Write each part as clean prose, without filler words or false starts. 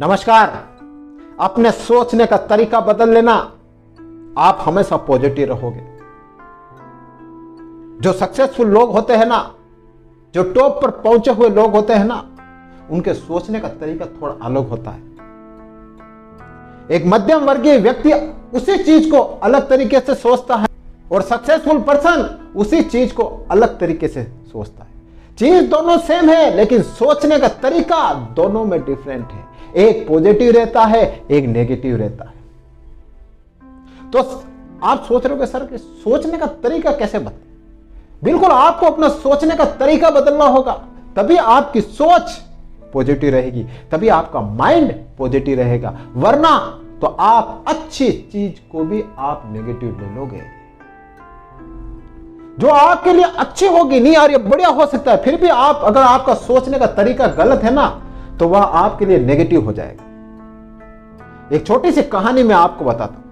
नमस्कार। अपने सोचने का तरीका बदल लेना, आप हमेशा पॉजिटिव रहोगे। जो सक्सेसफुल लोग होते हैं ना, जो टॉप पर पहुंचे हुए लोग होते हैं ना, उनके सोचने का तरीका थोड़ा अलग होता है। एक मध्यम वर्गीय व्यक्ति उसी चीज को अलग तरीके से सोचता है और सक्सेसफुल पर्सन उसी चीज को अलग तरीके से सोचता है। चीज दोनों सेम है, लेकिन सोचने का तरीका दोनों में डिफरेंट है। एक पॉजिटिव रहता है, एक नेगेटिव रहता है। तो आप सोच रहे हो सर कि सोचने का तरीका कैसे बदले? बिल्कुल, आपको अपना सोचने का तरीका बदलना होगा, तभी आपकी सोच पॉजिटिव रहेगी, तभी आपका माइंड पॉजिटिव रहेगा। वरना तो आप अच्छी चीज को भी आप नेगेटिव ले लोगे। जो आपके लिए अच्छी होगी, नहीं यार ये बढ़िया हो सकता है, फिर भी आप अगर आपका सोचने का तरीका गलत है ना, तो वह आपके लिए नेगेटिव हो जाएगा। एक छोटी सी कहानी मैं आपको बताता हूं।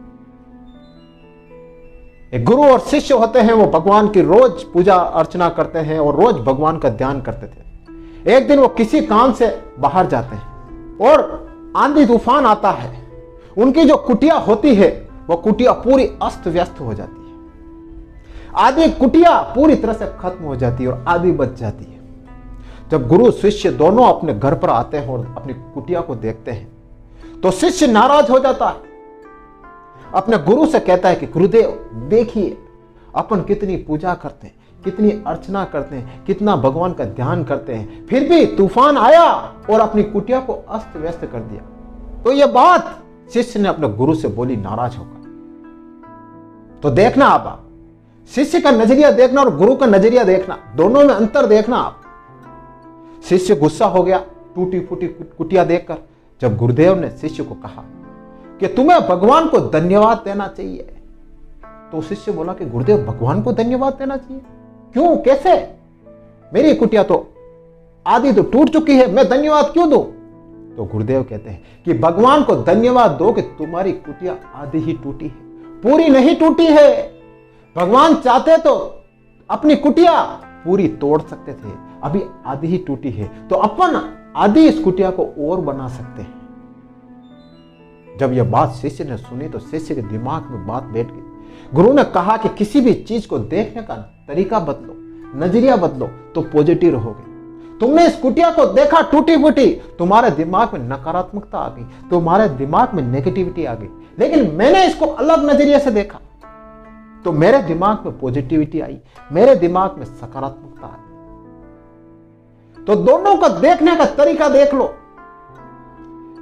एक गुरु और शिष्य होते हैं, वो भगवान की रोज पूजा अर्चना करते हैं और रोज भगवान का ध्यान करते थे। एक दिन वो किसी काम से बाहर जाते हैं और आंधी तूफान आता है। उनकी जो कुटिया होती है, वो कुटिया पूरी अस्त व्यस्त हो जाती है। आधी कुटिया पूरी तरह से खत्म हो जाती है और आधी बच जाती है। जब गुरु शिष्य दोनों अपने घर पर आते हैं और अपनी कुटिया को देखते हैं, तो शिष्य नाराज हो जाता है। अपने गुरु से कहता है कि गुरुदेव देखिए, अपन कितनी पूजा करते हैं, कितनी अर्चना करते हैं, कितना भगवान का ध्यान करते हैं, फिर भी तूफान आया और अपनी कुटिया को अस्त व्यस्त कर दिया। तो यह बात शिष्य ने अपने गुरु से बोली नाराज होकर। तो देखना आप शिष्य का नजरिया देखना और गुरु का नजरिया देखना, दोनों में अंतर देखना आप। शिष्य गुस्सा हो गया टूटी फूटी कुटिया देखकर। जब गुरुदेव ने शिष्य को कहा कि तुम्हें भगवान को धन्यवाद देना चाहिए, तो शिष्य बोला कि गुरुदेव भगवान को धन्यवाद देना चाहिए? क्यों, कैसे? मेरी कुटिया तो आधी तो टूट चुकी है, मैं धन्यवाद क्यों दूं? तो गुरुदेव कहते हैं कि भगवान को धन्यवाद दो कि तुम्हारी कुटिया आधी ही टूटी है, पूरी नहीं टूटी है। भगवान चाहते तो अपनी कुटिया पूरी तोड़ सकते थे, अभी आधी ही टूटी है, तो अपन आधी इस कुटिया को और बना सकते हैं। जब यह बात शिष्य ने सुनी तो शिष्य के दिमाग में बात बैठ गई। गुरु ने कहा कि किसी भी चीज को देखने का तरीका बदलो, नजरिया बदलो, तो पॉजिटिव रहोगे। तुमने इस कुटिया को देखा टूटी फूटी, तुम्हारे दिमाग में नकारात्मकता आ गई, तुम्हारे दिमाग में नेगेटिविटी आ गई। लेकिन मैंने इसको अलग नजरिए से देखा, तो मेरे दिमाग में पॉजिटिविटी आई, मेरे दिमाग में सकारात्मकता आई। तो दोनों का देखने का तरीका देख लो।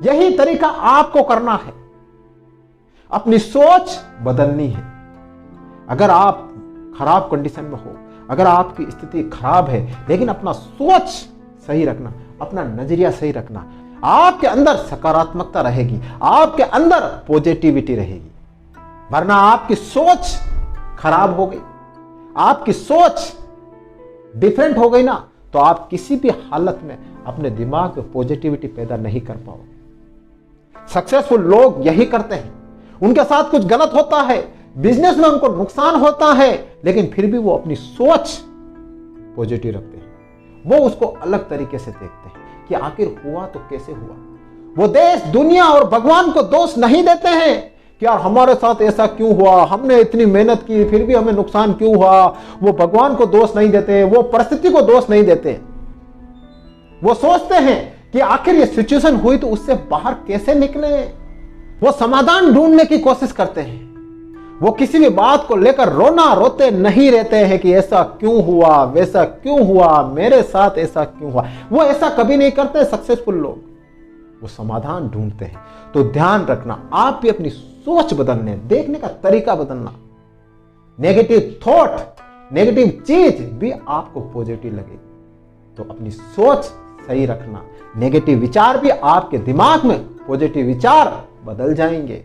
यही तरीका आपको करना है, अपनी सोच बदलनी है। अगर आप खराब कंडीशन में हो, अगर आपकी स्थिति खराब है, लेकिन अपना सोच सही रखना, अपना नजरिया सही रखना, आपके अंदर सकारात्मकता रहेगी, आपके अंदर पॉजिटिविटी रहेगी। वरना आपकी सोच खराब हो गई, आपकी सोच डिफरेंट हो गई ना, तो आप किसी भी हालत में अपने दिमाग में पॉजिटिविटी पैदा नहीं कर पाओगे। सक्सेसफुल लोग यही करते हैं। उनके साथ कुछ गलत होता है, बिजनेस में उनको नुकसान होता है, लेकिन फिर भी वो अपनी सोच पॉजिटिव रखते हैं। वो उसको अलग तरीके से देखते हैं कि आखिर हुआ तो कैसे हुआ। वो देश, दुनिया और भगवान को दोष नहीं देते हैं कि यार हमारे साथ ऐसा क्यों हुआ, हमने इतनी मेहनत की फिर भी हमें नुकसान क्यों हुआ। वो भगवान को दोष नहीं देते, वो परिस्थिति को दोष नहीं देते। वो सोचते हैं कि आखिर ये सिचुएशन हुई तो उससे बाहर कैसे निकले। वो समाधान ढूंढने की कोशिश करते हैं। वो किसी भी बात को लेकर रोना रोते नहीं रहते हैं कि ऐसा क्यों हुआ, वैसा क्यों हुआ, मेरे साथ ऐसा क्यों हुआ। वो ऐसा कभी नहीं करते सक्सेसफुल लोग, वो समाधान ढूंढते हैं। तो ध्यान रखना, आप भी अपनी सोच बदलने, देखने का तरीका बदलना। नेगेटिव थॉट, नेगेटिव चीज भी आपको पॉजिटिव लगेगी, तो अपनी सोच सही रखना। नेगेटिव विचार भी आपके दिमाग में पॉजिटिव विचार बदल जाएंगे।